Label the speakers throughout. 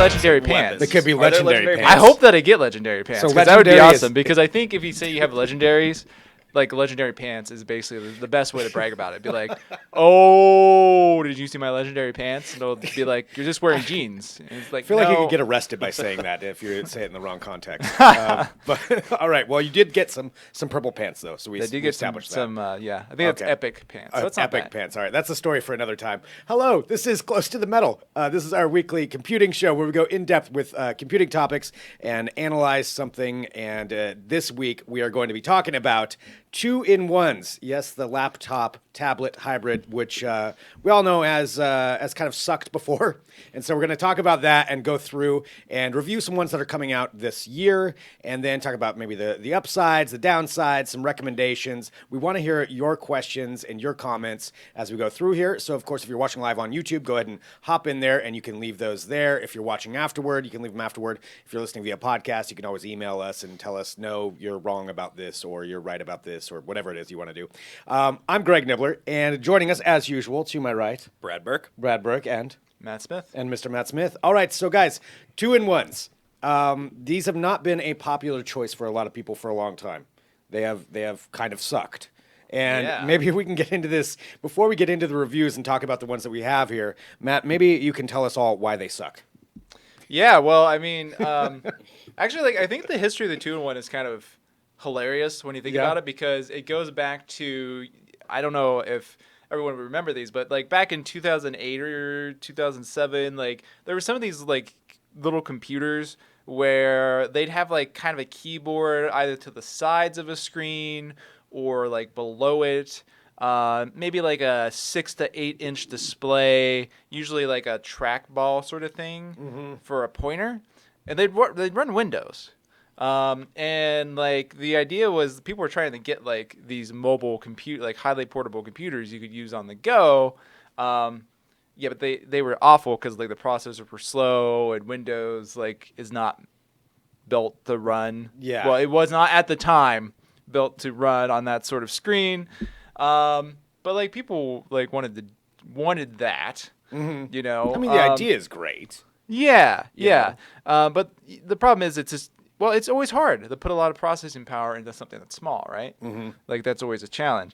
Speaker 1: legendary pants.
Speaker 2: They could be legendary pants.
Speaker 1: I hope that I get legendary pants.
Speaker 2: So
Speaker 1: So that would be
Speaker 2: legendary
Speaker 1: awesome. Because I think if you say you have legendaries, like legendary pants is basically the best way to brag about it. Be like, oh, did you see my legendary pants? And it'll be like, you're just wearing jeans. And it's like,
Speaker 2: I feel like you
Speaker 1: no.
Speaker 2: could get arrested by saying that if you say it in the wrong context. But all right, well, you did get some purple pants though, so we
Speaker 1: I did get
Speaker 2: established
Speaker 1: some
Speaker 2: that.
Speaker 1: I think that's epic pants. So it's not
Speaker 2: Epic
Speaker 1: bad.
Speaker 2: pants. All right, that's a story for another time. Hello, this is Close to the Metal. This is our weekly computing show where we go in depth with computing topics and analyze something. And this week we are going to be talking about 2-in-1s. Yes, the laptop tablet hybrid, which we all know as kind of sucked before. And so we're going to talk about that and go through and review some ones that are coming out this year, and then talk about maybe the upsides, the downsides, some recommendations. We want to hear your questions and your comments as we go through here. So, of course, if you're watching live on YouTube, go ahead and hop in there, and you can leave those there. If you're watching afterward, you can leave them afterward. If you're listening via podcast, you can always email us and tell us, no, you're wrong about this, or you're right about this, or whatever it is you want to do. I'm Greg Nibbler, and joining us, as usual, to my right,
Speaker 3: Brad Burke,
Speaker 2: and
Speaker 1: Matt Smith.
Speaker 2: and Mr. Matt Smith. All right, so guys, 2-in-1s. These have not been a popular choice for a lot of people for a long time. They have kind of sucked. And maybe we can get into this before we get into the reviews and talk about the ones that we have here. Matt, maybe you can tell us all why they suck.
Speaker 1: Yeah, well, I mean, actually, I think the history of the 2-in-1 is kind of hilarious when you think about it, because it goes back to, I don't know if everyone would remember these, but like back in 2008 or 2007, like there were some of these like little computers where they'd have like kind of a keyboard either to the sides of a screen or like below it. Maybe like a 6 to 8 inch display, usually like a trackball sort of thing for a pointer, and they'd run Windows. And like the idea was people were trying to get like these mobile like highly portable computers you could use on the go. But they were awful because like the processors were slow, and Windows like is not built to run.
Speaker 2: Yeah.
Speaker 1: Well, it was not at the time built to run on that sort of screen. But like people like wanted that, you know.
Speaker 2: I mean, the idea is great.
Speaker 1: Yeah. But the problem is it's just, well, it's always hard to put a lot of processing power into something that's small, right? Like that's always a challenge.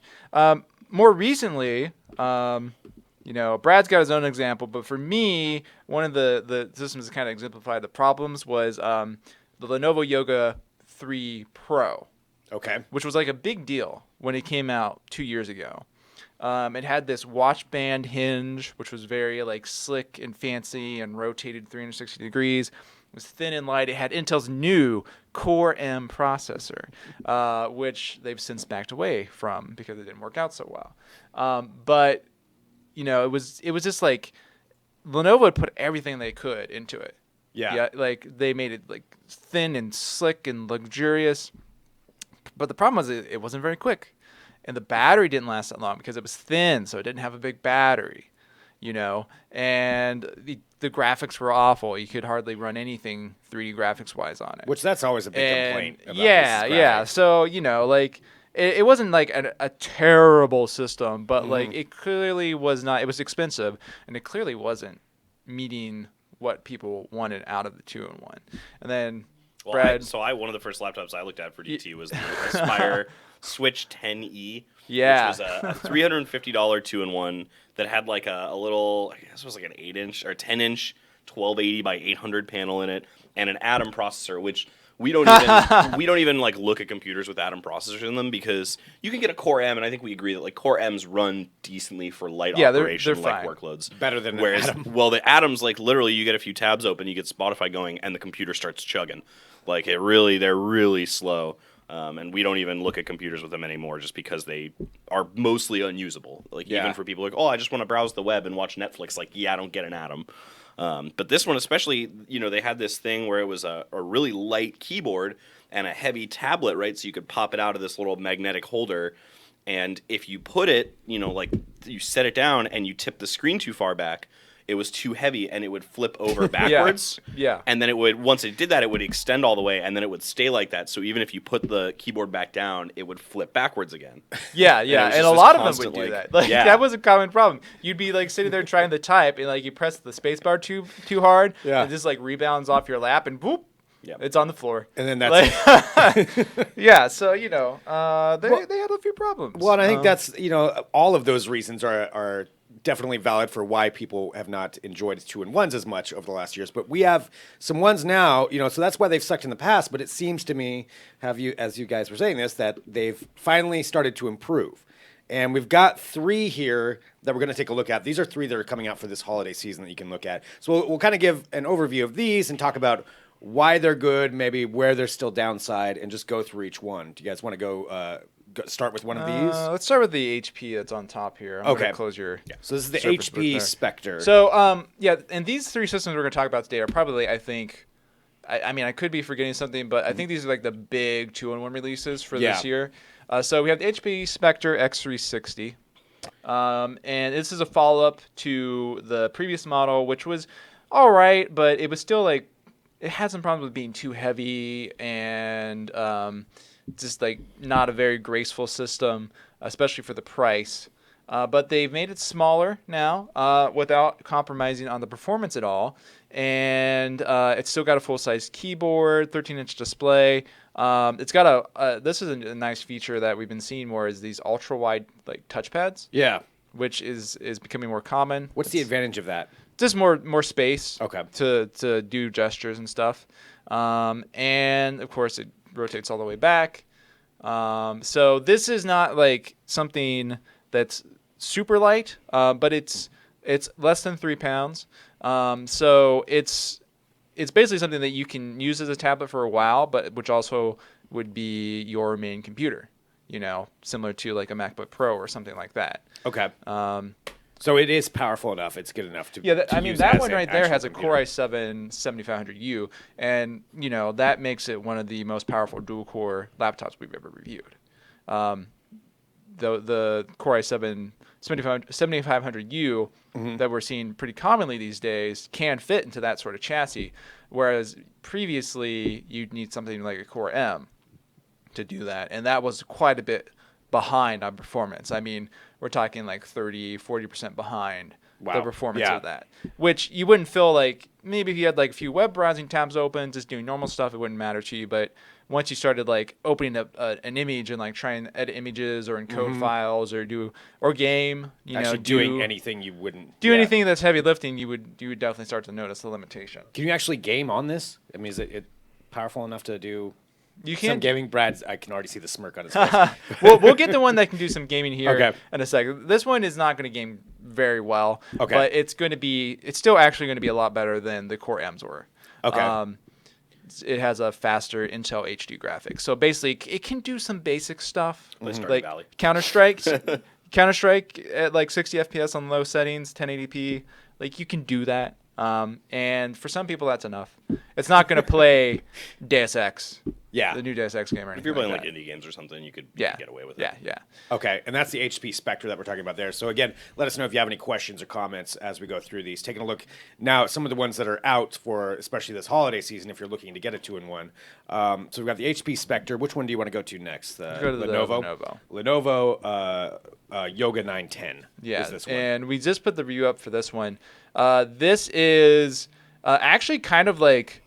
Speaker 1: More recently, you know, Brad's got his own example, but for me, one of the systems that kind of exemplified the problems was the Lenovo Yoga 3 Pro.
Speaker 2: Okay.
Speaker 1: Which was like a big deal when it came out 2 years ago. It had this watch band hinge, which was very like slick and fancy and rotated 360 degrees. It was thin and light. It had Intel's new Core M processor, which they've since backed away from because it didn't work out so well. But you know, it was just like Lenovo had put everything they could into it. Yeah, like they made it like thin and slick and luxurious. But the problem was it wasn't very quick, and the battery didn't last that long because it was thin, so it didn't have a big battery, you know. And the graphics were awful. You could hardly run anything 3D graphics-wise on it.
Speaker 2: Which that's always a big complaint about this
Speaker 1: yeah.
Speaker 2: graphics.
Speaker 1: So, you know, like it wasn't like a terrible system, but like it clearly was not. It was expensive, and it clearly wasn't meeting what people wanted out of the 2-in-1. And then Brad.
Speaker 3: One of the first laptops I looked at for DT was the Aspire Switch 10e.
Speaker 1: Yeah.
Speaker 3: Which was a $350 2-in-1 that had like a little, I guess it was like an 8-inch or 10-inch 1280 by 800 panel in it, and an Atom processor, which we don't even like look at computers with Atom processors in them, because you can get a Core M, and I think we agree that like Core M's run decently for light operation
Speaker 1: they're
Speaker 3: like
Speaker 1: fine.
Speaker 3: workloads.
Speaker 2: Better than
Speaker 3: Whereas,
Speaker 2: Atom.
Speaker 3: well, the Atoms, like literally you get a few tabs open, you get Spotify going, and the computer starts chugging. Like they're really slow. And we don't even look at computers with them anymore just because they are mostly unusable. Like even for people like, oh, I just want to browse the web and watch Netflix. Like, yeah, I don't get an Atom. But this one especially, you know, they had this thing where it was a really light keyboard and a heavy tablet, right? So you could pop it out of this little magnetic holder. And if you put it, you know, like you set it down and you tip the screen too far back, it was too heavy and it would flip over backwards.
Speaker 1: Yeah.
Speaker 3: And then it would, once it did that, it would extend all the way and then it would stay like that. So even if you put the keyboard back down, it would flip backwards again.
Speaker 1: Yeah,
Speaker 3: it
Speaker 1: yeah.
Speaker 3: was
Speaker 1: And
Speaker 3: just
Speaker 1: a
Speaker 3: this
Speaker 1: lot of them
Speaker 3: constant,
Speaker 1: would do
Speaker 3: like-
Speaker 1: that. Like,
Speaker 3: Yeah.
Speaker 1: that was a common problem. You'd be like sitting there trying to type and like you press the spacebar too hard.
Speaker 2: Yeah.
Speaker 1: And it just like rebounds off your lap and boop.
Speaker 3: Yep.
Speaker 1: It's on the floor.
Speaker 2: And then that's
Speaker 1: like, yeah, so they had a few problems.
Speaker 2: Well, and I think that's all of those reasons are definitely valid for why people have not enjoyed 2-in-1s as much over the last years. But we have some ones now, so that's why they've sucked in the past. But it seems to me, as you guys were saying this, that they've finally started to improve. And we've got 3 here that we're going to take a look at. These are 3 that are coming out for this holiday season that you can look at. So we'll kind of give an overview of these and talk about why they're good, maybe where there's still downside, and just go through each one. Do you guys want to go start with one of these?
Speaker 1: Let's start with the HP that's on top here. I'm
Speaker 2: Okay.
Speaker 1: going to close your...
Speaker 2: Yeah. So this is the
Speaker 1: Surface Book
Speaker 2: HP
Speaker 1: there.
Speaker 2: Spectre.
Speaker 1: So, and these 3 systems we're going to talk about today are probably, I think... I mean, I could be forgetting something, but I think these are like the big 2-in-1 releases for this year. So we have the HP Spectre X360. And this is a follow-up to the previous model, which was all right, but it was still like... It had some problems with being too heavy and just like not a very graceful system, especially for the price. But they've made it smaller now without compromising on the performance at all. And it's still got a full-size keyboard, 13-inch display. It's got this is a nice feature that we've been seeing more is these ultra-wide like touchpads.
Speaker 2: Yeah.
Speaker 1: Which is becoming more common.
Speaker 2: What's the advantage of that?
Speaker 1: Just more space.
Speaker 2: Okay.
Speaker 1: To do gestures and stuff, and of course it rotates all the way back. So this is not like something that's super light, but it's less than 3 pounds. So it's basically something that you can use as a tablet for a while, but which also would be your main computer. Similar to like a MacBook Pro or something like that.
Speaker 2: Okay. So it is powerful enough. It's good enough to.
Speaker 1: Yeah,
Speaker 2: to
Speaker 1: I mean
Speaker 2: use
Speaker 1: that
Speaker 2: as
Speaker 1: one
Speaker 2: an
Speaker 1: right there
Speaker 2: actual
Speaker 1: has a
Speaker 2: computer.
Speaker 1: Core i7 7500U, and that makes it one of the most powerful dual-core laptops we've ever reviewed. The Core i7 7500U that we're seeing pretty commonly these days can fit into that sort of chassis, whereas previously you'd need something like a Core M to do that, and that was quite a bit behind on performance. I mean, we're talking like 30-40% behind the performance of that, which you wouldn't feel like maybe if you had like a few web browsing tabs open, just doing normal stuff, it wouldn't matter to you. But once you started like opening up an image and like trying to edit images or encode files or game,
Speaker 2: Actually doing anything you wouldn't
Speaker 1: do anything that's heavy lifting, you would definitely start to notice the limitation.
Speaker 2: Can you actually game on this? I mean, is it powerful enough to do?
Speaker 1: You
Speaker 2: Some
Speaker 1: can
Speaker 2: gaming. I can already see the smirk on his face.
Speaker 1: we'll get the one that can do some gaming here
Speaker 2: Okay.
Speaker 1: in a second. This one is not going to game very well,
Speaker 2: Okay.
Speaker 1: but it's still actually going to be a lot better than the Core M's were.
Speaker 2: Okay.
Speaker 1: It has a faster Intel HD graphics. So basically, it can do some basic stuff
Speaker 3: Stardew
Speaker 1: like
Speaker 3: Valley.
Speaker 1: Counter-Strike at like 60 FPS on low settings, 1080p. Like you can do that. And for some people, that's enough. It's not going to play Deus Ex.
Speaker 2: Yeah.
Speaker 1: The new Deus Ex game or anything.
Speaker 3: If you're playing
Speaker 1: like
Speaker 3: like
Speaker 1: that.
Speaker 3: indie games or something, you could
Speaker 1: Yeah.
Speaker 3: get away with
Speaker 1: Yeah,
Speaker 3: it.
Speaker 1: yeah.
Speaker 2: Okay, and that's the HP Spectre that we're talking about there. So again, let us know if you have any questions or comments as we go through these. Taking a look now at some of the ones that are out for especially this holiday season if you're looking to get a 2-in-1. So we've got the HP Spectre. Which one do you want to go to next? The
Speaker 1: Go to the
Speaker 2: Lenovo.
Speaker 1: Lenovo.
Speaker 2: Lenovo Yoga 910
Speaker 1: Yeah,
Speaker 2: is this one.
Speaker 1: and we just put the review up for this one. This is actually kind of like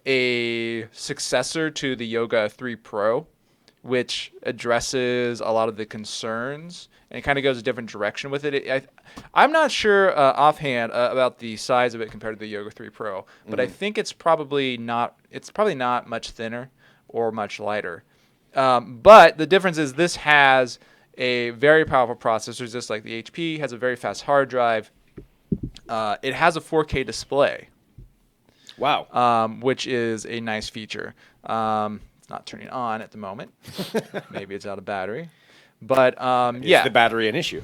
Speaker 1: a successor to the Yoga 3 Pro, which addresses a lot of the concerns and it kind of goes a different direction with it. I'm not sure offhand about the size of it compared to the Yoga 3 Pro, but I think it's probably not much thinner or much lighter. But the difference is this has a very powerful processor, just like the HP, has a very fast hard drive. It has a 4K display.
Speaker 2: Wow.
Speaker 1: Which is a nice feature. It's not turning on at the moment. Maybe it's out of battery. But
Speaker 2: Is the battery an issue?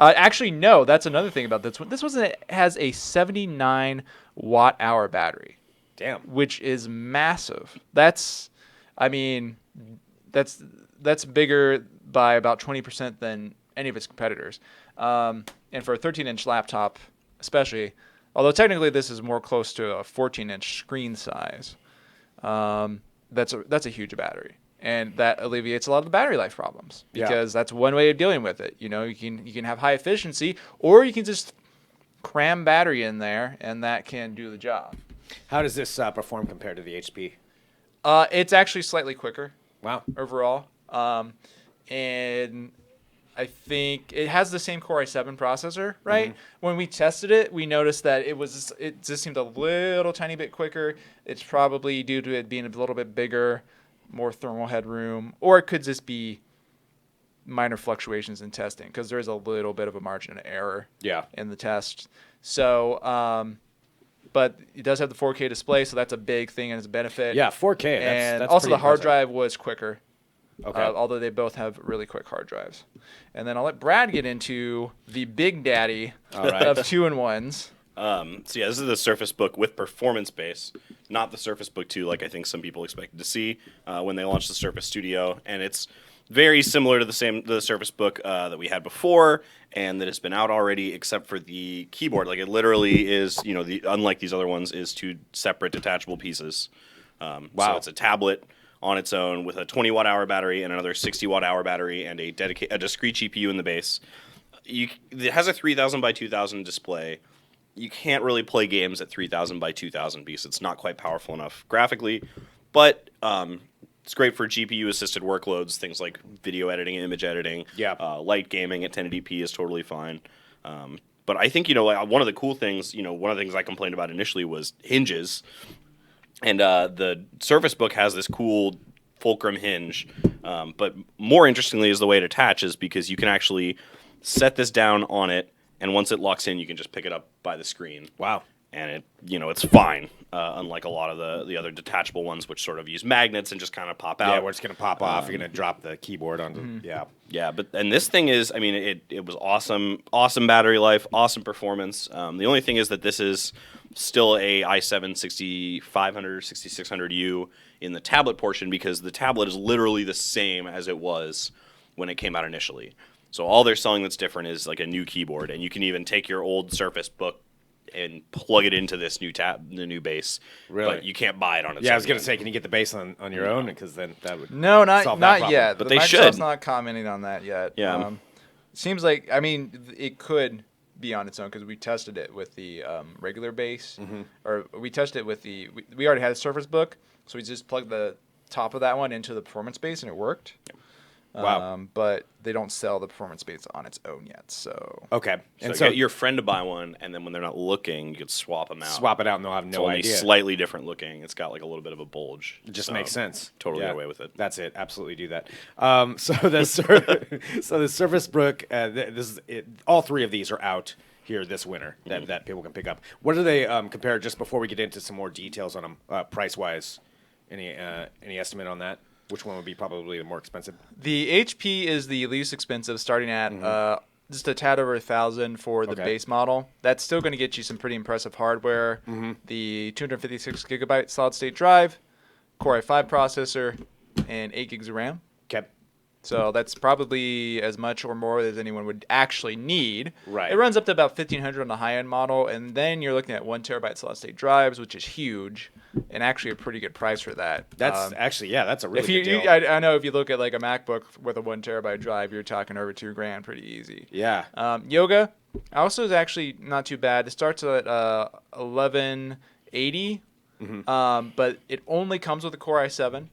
Speaker 1: Actually, no. That's another thing about this one. This one has a 79 watt-hour battery.
Speaker 2: Damn.
Speaker 1: Which is massive. That's bigger by about 20% than any of its competitors. And for a 13-inch laptop, especially, although technically this is more close to a 14-inch screen size. That's a huge battery, and that alleviates a lot of the battery life problems because that's one way of dealing with it. You can have high efficiency, or you can just cram battery in there, and that can do the job.
Speaker 2: How does this perform compared to the HP?
Speaker 1: It's actually slightly quicker.
Speaker 2: Wow.
Speaker 1: Overall, and I think it has the same Core i7 processor, right? Mm-hmm. When we tested it, we noticed that it just seemed a little tiny bit quicker. It's probably due to it being a little bit bigger, more thermal headroom, or it could just be minor fluctuations in testing because there is a little bit of a margin of error in the test. So, but it does have the 4K display, so that's a big thing and it's a benefit.
Speaker 2: Yeah, 4K.
Speaker 1: And
Speaker 2: that's
Speaker 1: also the hard
Speaker 2: impressive.
Speaker 1: drive was quicker.
Speaker 2: Okay.
Speaker 1: Although they both have really quick hard drives. And then I'll let Brad get into the big daddy of 2-in-1s.
Speaker 3: So yeah, this is the Surface Book with performance base, not the Surface Book 2 like I think some people expected to see when they launched the Surface Studio. And it's very similar to the Surface Book that we had before and that has been out already, except for the keyboard. Like it literally is, unlike these other ones, is 2 separate detachable pieces. Wow. So it's a tablet on its own with a 20 watt-hour battery and another 60 watt-hour battery and a discrete GPU in the base. It has a 3000 by 2000 display. You can't really play games at 3000 by 2000 because it's not quite powerful enough graphically, but it's great for GPU-assisted workloads, things like video editing, image editing.
Speaker 2: Yeah.
Speaker 3: Light gaming at 1080p is totally fine. But I think, one of the cool things, one of the things I complained about initially was hinges. And the Surface Book has this cool fulcrum hinge. But more interestingly is the way it attaches because you can actually set this down on it, and once it locks in, you can just pick it up by the screen.
Speaker 2: Wow.
Speaker 3: And it's fine, unlike a lot of the other detachable ones, which sort of use magnets and just kind of pop out.
Speaker 2: Yeah, where it's going to pop off. You're going to drop the keyboard onto.
Speaker 1: Mm-hmm.
Speaker 2: Yeah.
Speaker 3: And this thing is, it was awesome battery life, awesome performance. The only thing is that this is still a i7 6500 6600U in the tablet portion because the tablet is literally the same as it was when it came out initially. So all they're selling that's different is like a new keyboard, and you can even take your old Surface Book and plug it into this the new base.
Speaker 2: Really?
Speaker 3: But you can't buy it on its own.
Speaker 2: Yeah, I was going to say, can you get the base on your own? Because then that would
Speaker 1: No,
Speaker 2: solve that
Speaker 1: not
Speaker 2: problem.
Speaker 1: yet.
Speaker 3: But
Speaker 1: Microsoft's
Speaker 3: they should.
Speaker 1: not commenting on that yet.
Speaker 3: Yeah.
Speaker 1: Seems like, it could be on its own because we tested it with the regular base. Mm-hmm. Or we tested it with we already had a Surface Book, so we just plugged the top of that one into the performance base and it worked. Yep.
Speaker 2: Wow.
Speaker 1: But they don't sell the performance base on its own yet. So
Speaker 2: okay,
Speaker 3: and so get your friend to buy one, and then when they're not looking, you could swap them out.
Speaker 2: Swap it out, and they'll have no
Speaker 3: only
Speaker 2: idea.
Speaker 3: Slightly different looking. It's got like a little bit of a bulge.
Speaker 2: It just makes sense.
Speaker 3: Totally get away with it.
Speaker 2: That's it. Absolutely do that. So the Surface Book, all 3 of these are out here this winter that people can pick up. What do they compare? Just before we get into some more details on them, price wise, any estimate on that? Which one would be probably the more expensive?
Speaker 1: The HP is the least expensive, starting at just a tad over $1,000 for the base model. That's still going to get you some pretty impressive hardware. Mm-hmm. The 256 gigabyte solid state drive, Core i5 processor, and 8 gigs of RAM.
Speaker 2: Okay.
Speaker 1: So that's probably as much or more as anyone would actually need.
Speaker 2: Right.
Speaker 1: It runs up to about $1,500 on the high-end model, and then you're looking at 1 terabyte solid-state drives, which is huge, and actually a pretty good price for that.
Speaker 2: That's that's a really good deal.
Speaker 1: I know if you look at like a MacBook with a 1 terabyte drive, you're talking over $2,000 pretty easy.
Speaker 2: Yeah.
Speaker 1: Yoga also is actually not too bad. It starts at $1,180, but it only comes with a Core i7.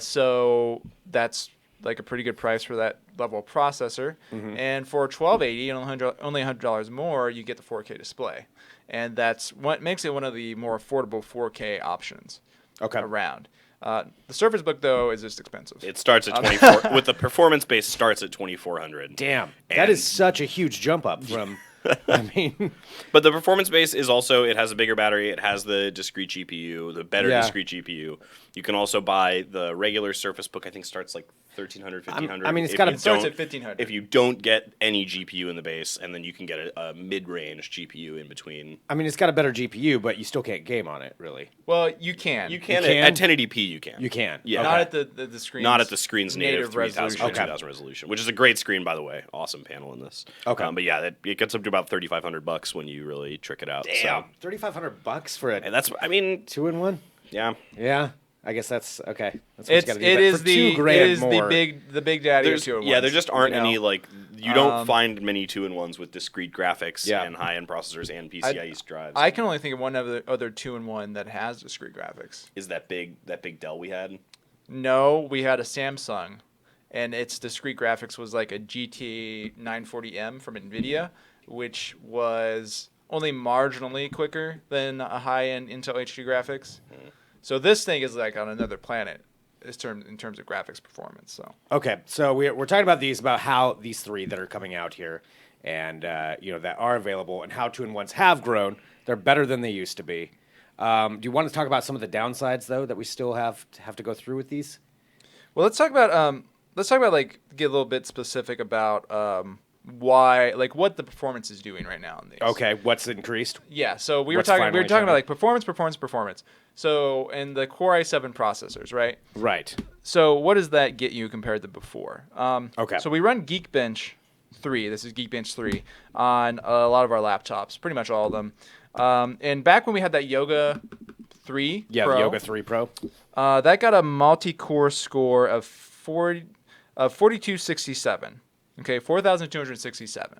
Speaker 1: So that's like a pretty good price for that level of processor. Mm-hmm. And for $1,280 and only $100 more, you get the 4K display. And that's what makes it one of the more affordable 4K options around. The Surface Book, though, is just expensive.
Speaker 3: It starts at 24 with the performance base starts at 2,400.
Speaker 2: Damn. That is such a huge jump up from
Speaker 3: But the performance base is also, it has a bigger battery, it has the discrete GPU, the better discrete GPU. You can also buy the regular Surface Book, I think starts like $1,300, $1,500.
Speaker 1: It starts at $1,500.
Speaker 3: If you don't get any GPU in the base, and then you can get a mid-range GPU in between.
Speaker 2: It's got a better GPU, but you still can't game on it, really.
Speaker 1: Well, you can.
Speaker 3: You can. At 1080p, you can.
Speaker 2: You can.
Speaker 3: Yeah.
Speaker 1: Not at the screen.
Speaker 3: Not at the screen's native 3000
Speaker 1: resolution.
Speaker 3: 2000 resolution, which is a great screen, by the way. Awesome panel in this.
Speaker 2: Okay.
Speaker 3: But yeah, it gets up to about $3,500 when you really trick it out.
Speaker 2: Damn,
Speaker 3: So.
Speaker 2: $3,500 for
Speaker 3: And
Speaker 2: a
Speaker 3: that's, I mean,
Speaker 2: 2-in-1.
Speaker 3: yeah.
Speaker 2: Yeah, I guess that's okay. That's what you gotta do.
Speaker 1: It
Speaker 2: But
Speaker 1: is
Speaker 2: for
Speaker 1: the
Speaker 2: $2,000
Speaker 1: it is
Speaker 2: more.
Speaker 1: the big daddy of 2-in-1s.
Speaker 3: Yeah, there just aren't any like you don't
Speaker 1: Um,
Speaker 3: find many 2-in-1s with discrete graphics
Speaker 2: Yeah.
Speaker 3: and high-end processors and PCIe drives.
Speaker 1: I can only think of one other 2-in-1 that has discrete graphics.
Speaker 3: Is that big Dell we had?
Speaker 1: No, we had a Samsung, and its discrete graphics was like a GT 940M from NVIDIA, which was only marginally quicker than a high-end Intel HD graphics. So this thing is like on another planet in terms of graphics performance. So
Speaker 2: Okay, so we're talking about about how these three that are coming out here, and that are available, and how 2-in-1s have grown. They're better than they used to be. Do you want to talk about some of the downsides though that we still have to go through with these?
Speaker 1: well, let's talk about like get a little bit specific about why like what the performance is doing right now in these.
Speaker 2: Okay, what's increased?
Speaker 1: Yeah, so we were
Speaker 2: What's
Speaker 1: talking
Speaker 2: finally
Speaker 1: about
Speaker 2: showing?
Speaker 1: like performance. So in the Core i7 processors, right?
Speaker 2: Right.
Speaker 1: So what does that get you compared to before?
Speaker 2: Okay.
Speaker 1: So we run Geekbench 3. This is Geekbench 3 on a lot of our laptops, pretty much all of them. And back when we had that Yoga 3
Speaker 2: Yeah,
Speaker 1: Pro,
Speaker 2: the Yoga 3 Pro.
Speaker 1: that got a multi-core score of 4267. Okay, 4,267.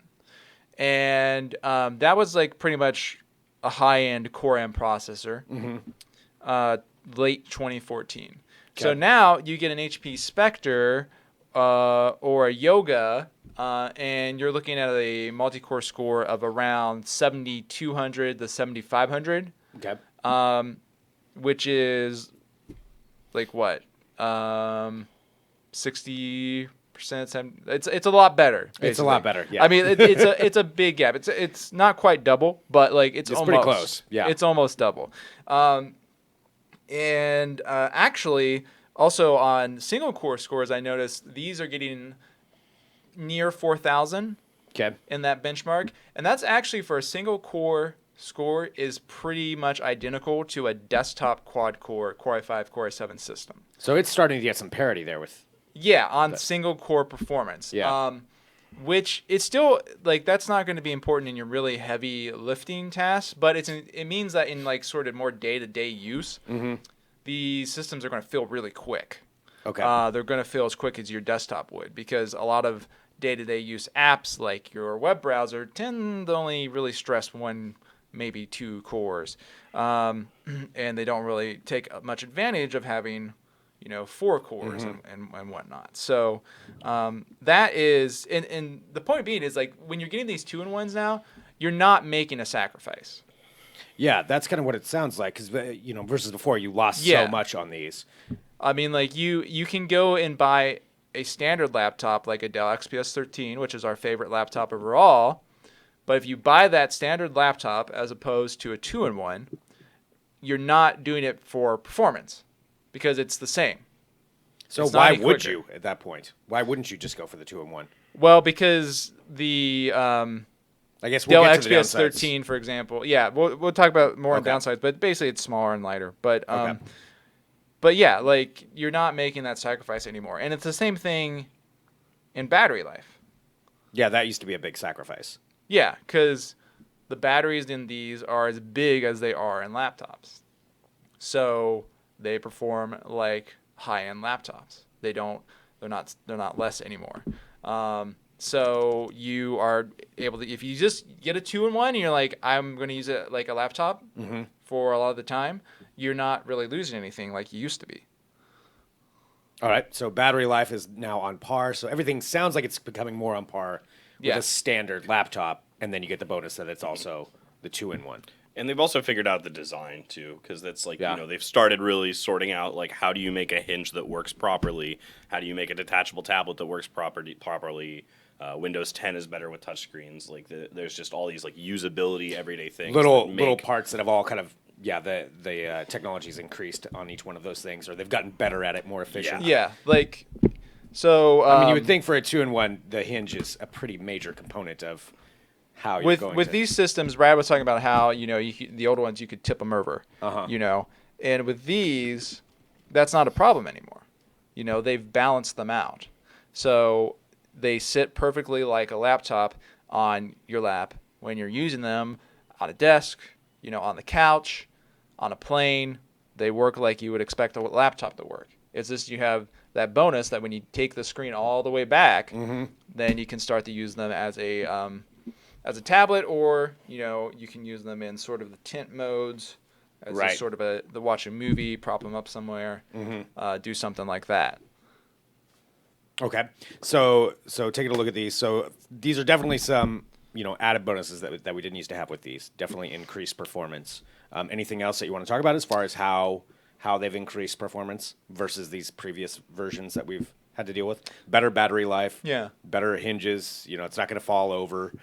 Speaker 1: And that was like pretty much a high-end Core M processor. Late 2014. So
Speaker 2: Okay.
Speaker 1: now you get an HP Spectre or a Yoga, and you're looking at a multi-core score of around 7,200 to 7,500,
Speaker 2: Okay.
Speaker 1: which is like what, 60%. It's a lot better.
Speaker 2: It's a lot better, yeah.
Speaker 1: I mean, it's a big gap. It's not quite double, but like it's almost
Speaker 2: pretty close, yeah.
Speaker 1: It's almost double. And actually, also on single core scores, I noticed these are getting near 4,000
Speaker 2: Okay.
Speaker 1: in that benchmark, and that's actually for a single core score is pretty much identical to a desktop quad core Core i5 Core i7 system.
Speaker 2: So it's starting to get some parity there with.
Speaker 1: Yeah, on single core performance.
Speaker 2: Yeah.
Speaker 1: Which it's still like that's not going to be important in your really heavy lifting tasks, but it means that in like sort of more day-to-day use, these systems are going to feel really quick.
Speaker 2: Okay.
Speaker 1: They're going to feel as quick as your desktop would because a lot of day-to-day use apps like your web browser tend to only really stress one, maybe two cores, and they don't really take much advantage of having 4 cores and whatnot. So that is, and the point being is like when you're getting these 2-in-1s now, you're not making a sacrifice.
Speaker 2: Yeah, that's kind of what it sounds like. Because versus before, you lost
Speaker 1: Yeah.
Speaker 2: so much on these.
Speaker 1: I mean, like you can go and buy a standard laptop like a Dell XPS 13, which is our favorite laptop overall. But if you buy that standard laptop as opposed to a 2-in-1, you're not doing it for performance. Because it's the same.
Speaker 2: So
Speaker 1: It's
Speaker 2: why
Speaker 1: not any
Speaker 2: would
Speaker 1: quicker.
Speaker 2: you at that point? Why wouldn't you just go for the 2-in-1?
Speaker 1: Well, because the
Speaker 2: I guess we'll
Speaker 1: Dell
Speaker 2: get to the
Speaker 1: XPS
Speaker 2: downsides.
Speaker 1: 13, for example. Yeah, we'll talk about more
Speaker 2: Okay.
Speaker 1: on downsides, but basically it's smaller and lighter. But
Speaker 2: Okay.
Speaker 1: but yeah, like you're not making that sacrifice anymore, and it's the same thing in battery life.
Speaker 2: Yeah, that used to be a big sacrifice.
Speaker 1: Yeah, because the batteries in these are as big as they are in laptops, so they perform like high-end laptops. They're not less anymore. So you are able to, if you just get a 2-in-1 and you're like, I'm going to use it like a laptop for a lot of the time, you're not really losing anything like you used to be.
Speaker 2: All right, so battery life is now on par. So everything sounds like it's becoming more on par with
Speaker 1: Yeah.
Speaker 2: a standard laptop. And then you get the bonus that it's also the 2-in-1.
Speaker 3: And they've also figured out the design too, because that's like
Speaker 2: Yeah.
Speaker 3: they've started really sorting out like how do you make a hinge that works properly, how do you make a detachable tablet that works properly. Windows 10 is better with touchscreens. Like there's just all these like usability everyday things.
Speaker 2: Little
Speaker 3: that make,
Speaker 2: parts that have all kind of the technology's increased on each one of those things, or they've gotten better at it, more efficient.
Speaker 1: Yeah, like so.
Speaker 2: I mean, you would think for a 2-in-1, the hinge is a pretty major component of how you're going
Speaker 1: with
Speaker 2: to.
Speaker 1: these systems, Brad was talking about how the older ones you could tip them over, and with these, that's not a problem anymore. They've balanced them out, so they sit perfectly like a laptop on your lap, when you're using them on a desk, on the couch, on a plane, they work like you would expect a laptop to work. It's just you have that bonus that when you take the screen all the way back, then you can start to use them as a tablet, or you can use them in sort of the tint modes, as
Speaker 2: right.
Speaker 1: just sort of watch a movie, prop them up somewhere, do something like that.
Speaker 2: Okay, so taking a look at these, so these are definitely some added bonuses that we didn't used to have with these. Definitely increased performance. Anything else that you want to talk about as far as how they've increased performance versus these previous versions that we've had to deal with? Better battery life.
Speaker 1: Yeah.
Speaker 2: Better hinges. It's not going to fall over.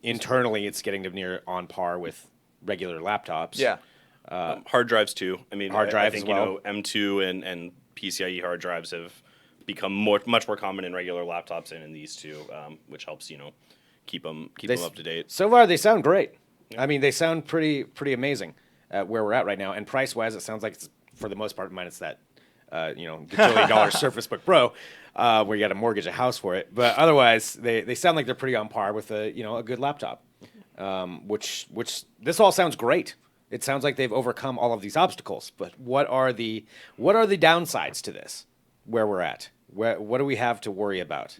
Speaker 2: Internally, it's getting to near on par with regular laptops.
Speaker 1: Yeah.
Speaker 3: Hard drives too. I mean,
Speaker 2: hard drives
Speaker 3: I think
Speaker 2: as well.
Speaker 3: M2 and PCIe hard drives have become much more common in regular laptops and in these two, which helps keep them up to date.
Speaker 2: So far, they sound great. I mean, they sound pretty amazing at where we're at right now. And price-wise, it sounds like it's, for the most part, minus that, gajillion-dollar Surface Book Pro, where you got to mortgage a house for it. But otherwise, they sound like they're pretty on par with a good laptop. Which this all sounds great. It sounds like they've overcome all of these obstacles. But what are the downsides to this? Where we're at? What do we have to worry about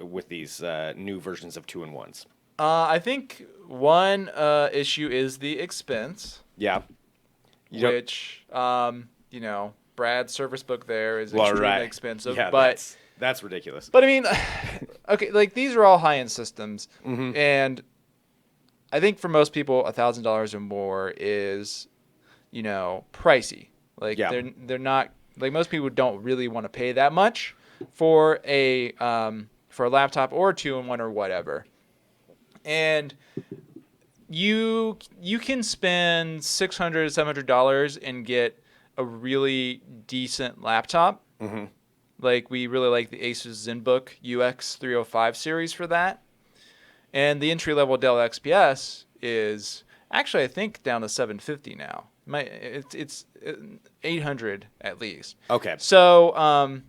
Speaker 2: with these new versions of 2-in-1s?
Speaker 1: I think one issue is the expense.
Speaker 2: Yeah.
Speaker 1: Which, Brad's Surface Book there is extremely expensive.
Speaker 2: Yeah,
Speaker 1: but
Speaker 2: that's ridiculous.
Speaker 1: But I mean, okay, like these are all high-end systems, and I think for most people, $1,000 or more is, pricey. Like they're not, like most people don't really want to pay that much for a laptop or a 2-in-1 or whatever. And you can spend $600, $700 and get a really decent laptop. Like we really like the Asus ZenBook UX305 series for that. And the entry-level Dell XPS is actually, I think, down to $750 now. It's $800 at least.
Speaker 2: Okay.
Speaker 1: So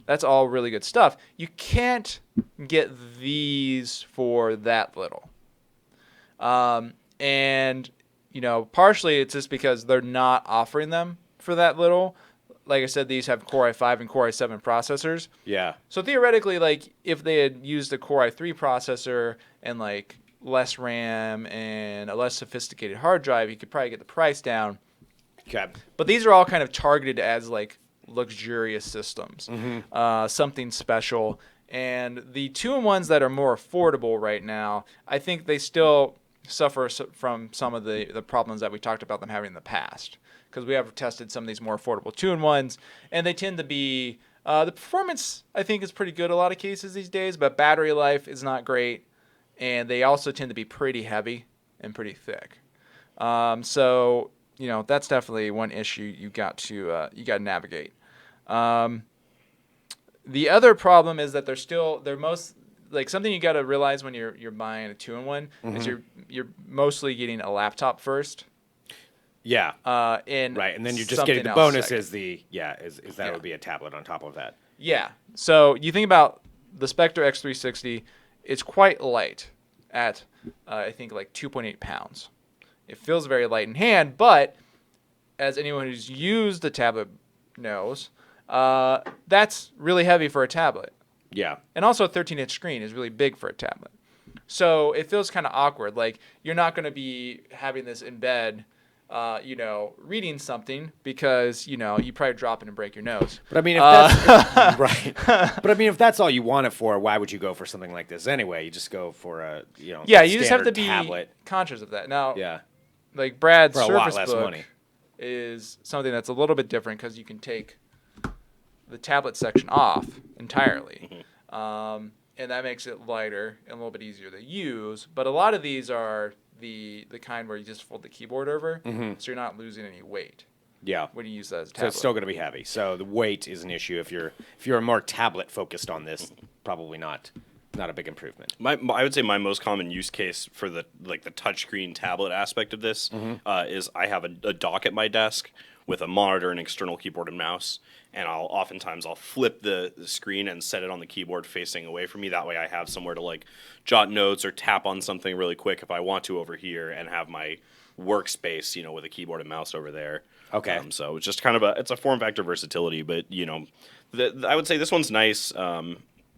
Speaker 1: that's all really good stuff. You can't get these for that little. And, partially it's just because they're not offering them for that little. Like I said, these have Core i5 and Core i7 processors.
Speaker 2: Yeah.
Speaker 1: So theoretically, like if they had used a Core i3 processor and like less RAM and a less sophisticated hard drive, you could probably get the price down.
Speaker 2: Okay.
Speaker 1: But these are all kind of targeted as like luxurious systems, something special. And the 2-in-1s that are more affordable right now, I think they still suffer from some of the problems that we talked about them having in the past. Because we have tested some of these more affordable 2-in-1s, and they tend to be the performance, I think, is pretty good in a lot of cases these days, but battery life is not great, and they also tend to be pretty heavy and pretty thick. So that's definitely one issue you got to navigate. The other problem is that they're most like something you got to realize when you're buying a 2-in-1 is you're mostly getting a laptop first.
Speaker 2: Yeah.
Speaker 1: Right,
Speaker 2: and then you're just getting the bonus is that would be a tablet on top of that.
Speaker 1: Yeah. So you think about the Spectre X360, it's quite light at I think like 2.8 pounds. It feels very light in hand, but as anyone who's used a tablet knows, that's really heavy for a tablet.
Speaker 2: Yeah.
Speaker 1: And also a 13-inch screen is really big for a tablet. So it feels kind of awkward. Like you're not going to be having this in bed, reading something because, you probably drop it and break your nose.
Speaker 2: But I mean, if that's right. But I mean, if that's all you want it for, why would you go for something like this anyway? You just go for a,
Speaker 1: yeah, you just have to be
Speaker 2: tablet.
Speaker 1: conscious of that. Now,
Speaker 2: yeah,
Speaker 1: like Brad's
Speaker 2: for a
Speaker 1: Surface
Speaker 2: lot less
Speaker 1: Book
Speaker 2: money
Speaker 1: is something that's a little bit different because you can take the tablet section off entirely. And that makes it lighter and a little bit easier to use. But a lot of these are the kind where you just fold the keyboard over, so you're not losing any weight.
Speaker 2: Yeah.
Speaker 1: When you use that as a tablet.
Speaker 2: So it's still going to be heavy. So the weight is an issue if you're more tablet focused on this. Probably not a big improvement.
Speaker 3: I would say my most common use case for the touchscreen tablet aspect of this is I have a dock at my desk with a monitor and external keyboard and mouse. And oftentimes I'll flip the screen and set it on the keyboard facing away from me. That way I have somewhere to like jot notes or tap on something really quick if I want to over here, and have my workspace, with a keyboard and mouse over there.
Speaker 2: Okay.
Speaker 3: So it's just kind of it's a form factor versatility, but I would say this one's nice.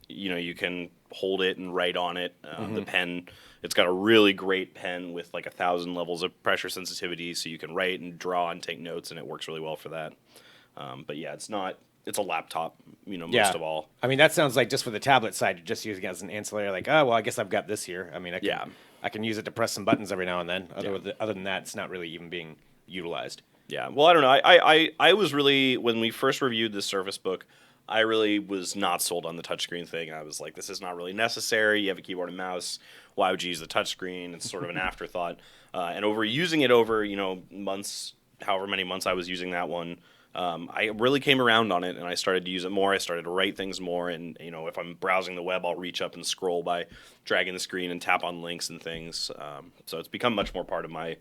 Speaker 3: You can hold it and write on it. The pen, it's got a really great pen with like 1,000 levels of pressure sensitivity, so you can write and draw and take notes, and it works really well for that. But yeah, it's a laptop, most of all.
Speaker 2: I mean, that sounds like just for the tablet side, you're just using it as an ancillary, like, oh, well, I guess I've got this here. I mean, I can use it to press some buttons every now and then. Other than that, it's not really even being utilized.
Speaker 3: Yeah, well, I don't know. I was really, when we first reviewed the Surface Book, I really was not sold on the touchscreen thing. I was like, this is not really necessary. You have a keyboard and mouse. Why would you use the touchscreen? It's sort of an afterthought. And using it over, months, however many months I was using that one, I really came around on it, and I started to use it more. I started to write things more, and if I'm browsing the web, I'll reach up and scroll by dragging the screen and tap on links and things. So it's become much more part of my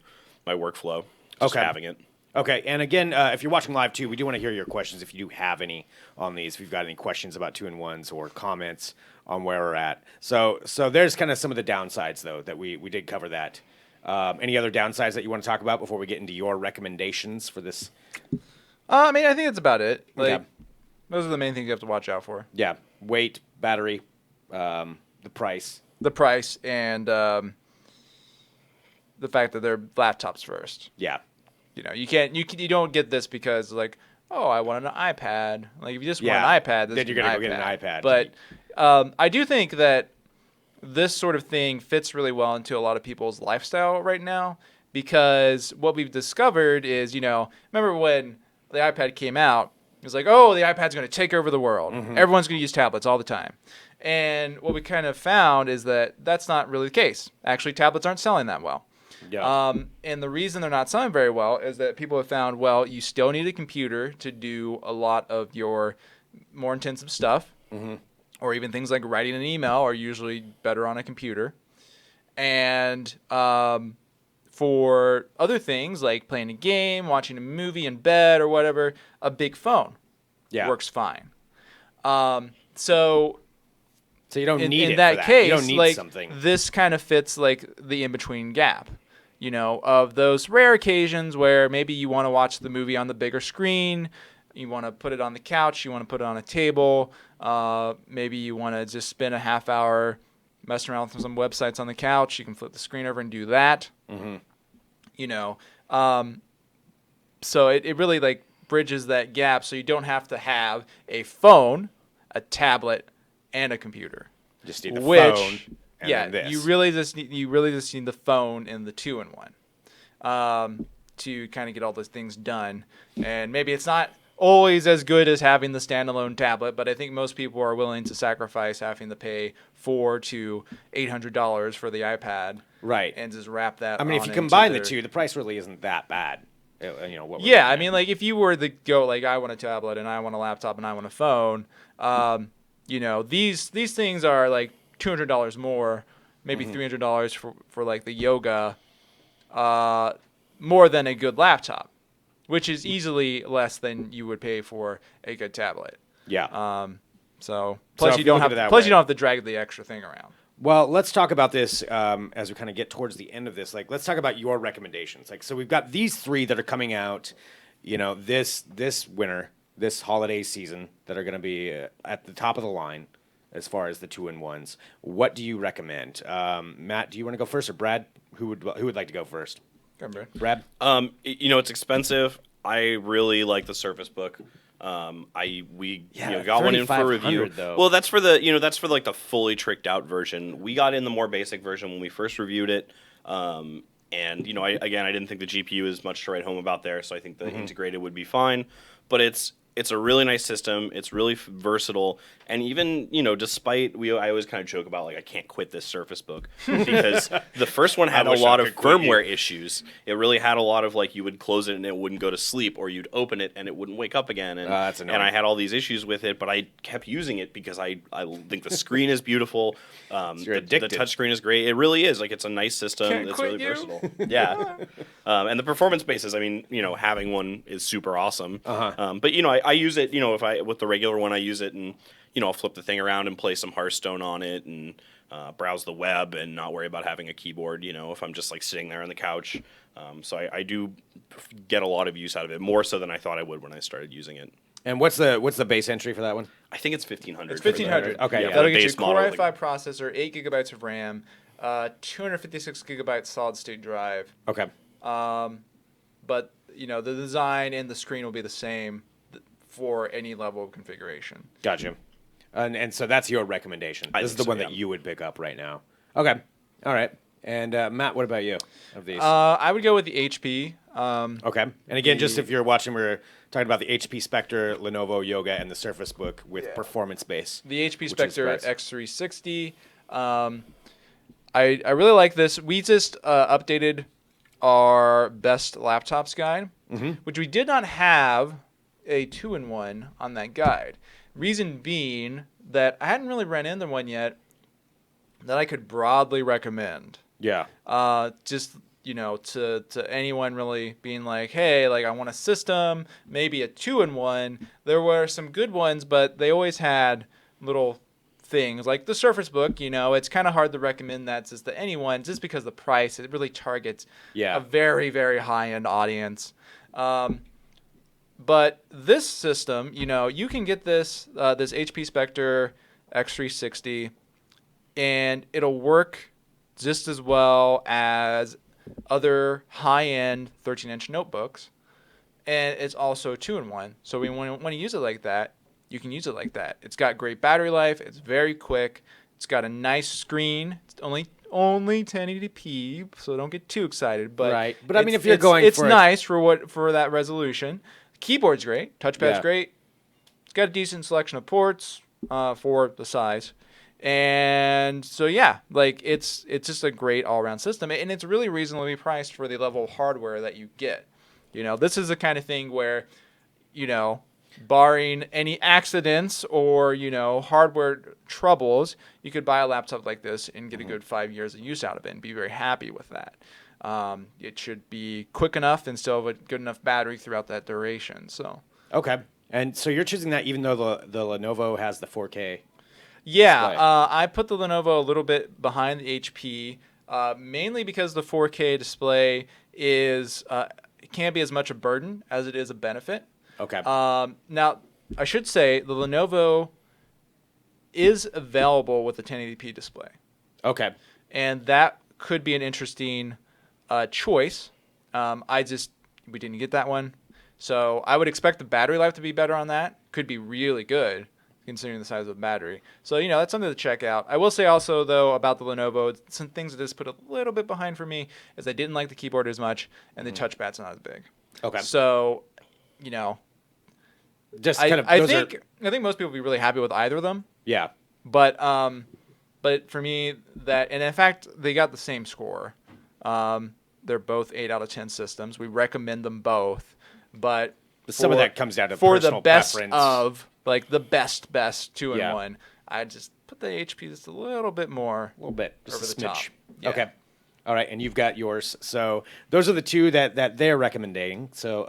Speaker 3: workflow, just having it.
Speaker 2: Okay, and again, if you're watching live too, we do want to hear your questions if you do have any on these. If you've got any questions about 2-in-1s or comments on where we're at. So there's kind of some of the downsides, though, that we did cover that. Any other downsides that you want to talk about before we get into your recommendations for this?
Speaker 1: I mean, I think that's about it. Those are the main things you have to watch out for.
Speaker 2: Yeah, weight, battery, the price.
Speaker 1: The price and the fact that they're laptops first.
Speaker 2: Yeah.
Speaker 1: You don't get this because like, oh, I want an iPad. Like if you just want an iPad,
Speaker 2: then you're gonna go get an iPad.
Speaker 1: But I do think that this sort of thing fits really well into a lot of people's lifestyle right now, because what we've discovered is, remember when the iPad came out, it was like, oh, the iPad's going to take over the world. Everyone's going to use tablets all the time. And what we kind of found is that that's not really the case. Actually, tablets aren't selling that well.
Speaker 2: Yeah.
Speaker 1: And the reason they're not selling very well is that people have found, well, you still need a computer to do a lot of your more intensive stuff, or even things like writing an email are usually better on a computer. And for other things like playing a game, watching a movie in bed or whatever, a big phone works fine. So
Speaker 2: you don't need it
Speaker 1: in that
Speaker 2: for that.
Speaker 1: case,
Speaker 2: you don't need
Speaker 1: like
Speaker 2: something.
Speaker 1: this kind of fits like the in-between gap, of those rare occasions where maybe you want to watch the movie on the bigger screen, you want to put it on the couch, you want to put it on a table, maybe you want to just spend a half hour messing around with some websites on the couch. You can flip the screen over and do that. So it really like bridges that gap, so you don't have to have a phone, a tablet, and a computer.
Speaker 2: Just need the phone. And then this.
Speaker 1: you really just need the phone and the 2-in-1 to kind of get all those things done. And maybe it's not always as good as having the standalone tablet, but I think most people are willing to sacrifice having to pay $400 to $800 for the iPad,
Speaker 2: right?
Speaker 1: And just wrap that.
Speaker 2: I mean, if you combine the two, the price really isn't that bad.
Speaker 1: I mean, like if you were to go like, I want a tablet and I want a laptop and I want a phone, these things are like $200 more, maybe $300 for like the Yoga, more than a good laptop, which is easily less than you would pay for a good tablet.
Speaker 2: Yeah.
Speaker 1: Plus you don't have to drag the extra thing around.
Speaker 2: Well, let's talk about this as we kind of get towards the end of this. Like, let's talk about your recommendations. Like, so we've got these three that are coming out, this winter, this holiday season, that are going to be at the top of the line as far as the 2-in-1s. What do you recommend? Matt, do you want to go first, or Brad? Who would like to go first?
Speaker 1: Come on,
Speaker 2: Brad.
Speaker 3: It's expensive. I really like the Surface Book. We got one in for review.
Speaker 2: Though.
Speaker 3: Well, that's for like the fully tricked out version. We got in the more basic version when we first reviewed it. And I didn't think the GPU is much to write home about there, so I think the integrated would be fine. But it's It's a really nice system. It's really versatile. And even, despite, I always kind of joke about, like, I can't quit this Surface Book because the first one had a
Speaker 2: wish I
Speaker 3: lot of
Speaker 2: could quit
Speaker 3: firmware issues. It really had a lot of, like, you would close it and it wouldn't go to sleep, or you'd open it and it wouldn't wake up again. And,
Speaker 2: that's annoying.
Speaker 3: and I had all these issues with it, but I kept using it because I think the screen is beautiful.
Speaker 2: You're addicted.
Speaker 3: The touch screen is great. It really is. Like, it's a nice system.
Speaker 1: Can't
Speaker 3: It's
Speaker 1: quit
Speaker 3: really
Speaker 1: you.
Speaker 3: versatile. Yeah. And the performance bases, I mean, having one is super awesome. But, I use it, if with the regular one, I use it and, I'll flip the thing around and play some Hearthstone on it and browse the web and not worry about having a keyboard, if I'm just like sitting there on the couch. So I do get a lot of use out of it, more so than I thought I would when I started using it.
Speaker 2: And what's the base entry for that one?
Speaker 3: I think it's 1500.
Speaker 1: It's 1500.
Speaker 2: Okay, yeah.
Speaker 1: That'll
Speaker 3: the
Speaker 1: get you
Speaker 3: base
Speaker 1: Core
Speaker 3: model,
Speaker 1: i5 processor, 8 gigabytes of RAM, 256 gigabyte solid state drive.
Speaker 2: Okay.
Speaker 1: But the design and the screen will be the same for any level of configuration.
Speaker 2: Gotcha. And so that's your recommendation. This is the
Speaker 3: think
Speaker 2: one
Speaker 3: so,
Speaker 2: that
Speaker 3: yeah.
Speaker 2: you would pick up right now. Okay. All right. And Matt, what about you of these?
Speaker 1: I would go with the HP.
Speaker 2: Okay. And again, just if you're watching, we're talking about the HP Spectre, Lenovo Yoga, and the Surface Book with performance base.
Speaker 1: The HP
Speaker 2: which is
Speaker 1: Spectre
Speaker 2: nice.
Speaker 1: X360. I really like this. We just updated our best laptops guide, which we did not have a 2-in-1 on that guide. Reason being that I hadn't really run into one yet that I could broadly recommend.
Speaker 2: Yeah.
Speaker 1: Just to anyone really being like, hey, like I want a system, maybe a 2-in-1. There were some good ones, but they always had little things like the Surface Book. It's kind of hard to recommend that just to anyone, just because the price, it really targets a very, very high end audience. But this system, you can get this HP Spectre X360, and it'll work just as well as other high-end 13-inch notebooks, and it's also 2-in-1. So when you use it like that, you can use it like that. It's got great battery life. It's very quick. It's got a nice screen. It's only 1080p, so don't get too excited. But
Speaker 2: right. But I mean, if you're going,
Speaker 1: it's nice for that resolution. Keyboard's great. Touchpad's great. It's got a decent selection of ports for the size. And so it's just a great all-around system, and it's really reasonably priced for the level of hardware that you get. This is the kind of thing where, barring any accidents or hardware troubles, you could buy a laptop like this and get a good 5 years of use out of it and be very happy with that. It should be quick enough and still have a good enough battery throughout that duration. So
Speaker 2: okay. And so you're choosing that even though the Lenovo has the 4K.
Speaker 1: Yeah, I put the Lenovo a little bit behind the HP, mainly because the 4K display it can't be as much a burden as it is a benefit.
Speaker 2: Okay.
Speaker 1: Now, I should say the Lenovo is available with a 1080p display.
Speaker 2: Okay.
Speaker 1: And that could be an interesting choice. We didn't get that one. So I would expect the battery life to be better on that. Could be really good, considering the size of the battery. So, that's something to check out. I will say also, though, about the Lenovo, some things that just put a little bit behind for me is I didn't like the keyboard as much, and the touchpad's not as big.
Speaker 2: Okay.
Speaker 1: So,
Speaker 2: just
Speaker 1: I think most people would be really happy with either of them.
Speaker 2: Yeah.
Speaker 1: But for me, and in fact, they got the same score. They're both 8 out of 10 systems. We recommend them both, but
Speaker 2: some of that comes down to
Speaker 1: for
Speaker 2: personal
Speaker 1: the best
Speaker 2: preference.
Speaker 1: of like the best 2-in-1.
Speaker 2: Yeah.
Speaker 1: I just put the HP just a little bit more.
Speaker 2: A little bit. Just
Speaker 1: over
Speaker 2: a
Speaker 1: the top.
Speaker 2: smidge.
Speaker 1: Yeah.
Speaker 2: Okay. All right, and you've got yours. So those are the two that they're recommending. So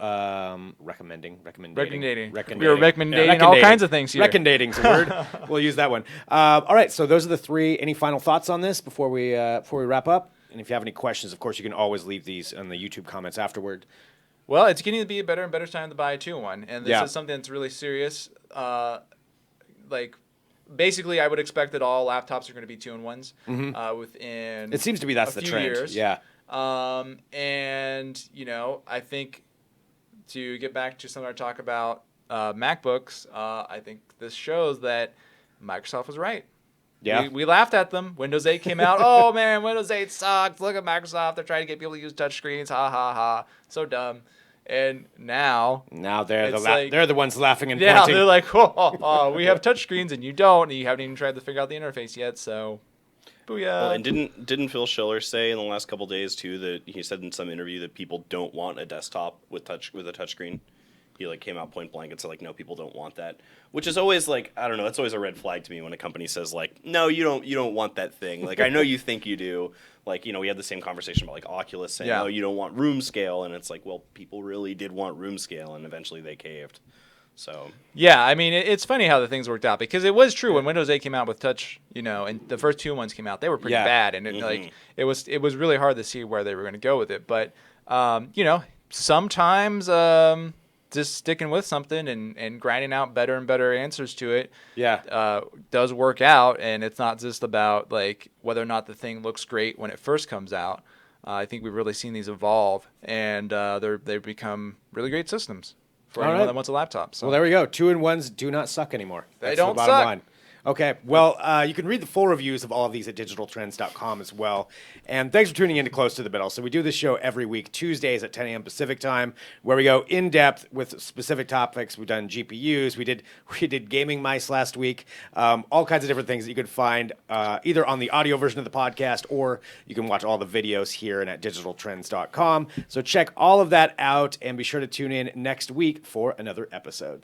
Speaker 2: recommending.
Speaker 1: We are recommending all kinds of things here.
Speaker 2: Recommendating's a word. We'll use that one. All right, so those are the three. Any final thoughts on this before we wrap up? And if you have any questions, of course, you can always leave these in the YouTube comments afterward.
Speaker 1: Well, it's getting to be a better and better time to buy a 2-in-1, and this is something that's really serious. Basically, I would expect that all laptops are going to be 2-in-1s within.
Speaker 2: It seems to be that's the trend.
Speaker 1: Years.
Speaker 2: Yeah.
Speaker 1: And I think to get back to something I talk about MacBooks, I think this shows that Microsoft was right.
Speaker 2: Yeah.
Speaker 1: We laughed at them. Windows 8 came out. Oh man, Windows 8 sucks. Look at Microsoft. They're trying to get people to use touchscreens. Ha ha ha. So dumb. And now
Speaker 2: they're
Speaker 1: it's like,
Speaker 2: they're the ones laughing and
Speaker 1: yeah,
Speaker 2: pointing.
Speaker 1: they're like, oh, we have touchscreens and you don't, and you haven't even tried to figure out the interface yet. So, booyah.
Speaker 3: Well, and didn't Phil Schiller say in the last couple days too that he said in some interview that people don't want a desktop with a touchscreen? He like came out point blank and said like, no, people don't want that, which is always like, I don't know, that's always a red flag to me when a company says like, no, you don't want that thing. Like I know you think you do. Like, we had the same conversation about like Oculus saying, oh, you don't want room scale, and it's like, well, people really did want room scale, and eventually they caved. So
Speaker 1: yeah, I mean, it's funny how the things worked out, because it was true when Windows 8 came out with touch, and the first two ones came out, they were pretty bad, and it was really hard to see where they were going to go with it. But sometimes just sticking with something and grinding out better and better answers to it does work out, and it's not just about like whether or not the thing looks great when it first comes out. I think we've really seen these evolve, and they've become really great systems for anyone that wants a laptop. So.
Speaker 2: Well, there we go. 2-in-1s do not suck anymore.
Speaker 1: They
Speaker 2: That's
Speaker 1: don't
Speaker 2: the bottom
Speaker 1: suck.
Speaker 2: line. Okay, well, you can read the full reviews of all of these at digitaltrends.com as well. And thanks for tuning in to Close to the Middle. So we do this show every week, Tuesdays at 10 a.m. Pacific time, where we go in depth with specific topics. We've done GPUs. We did gaming mice last week. All kinds of different things that you can find either on the audio version of the podcast, or you can watch all the videos here and at digitaltrends.com. So check all of that out, and be sure to tune in next week for another episode.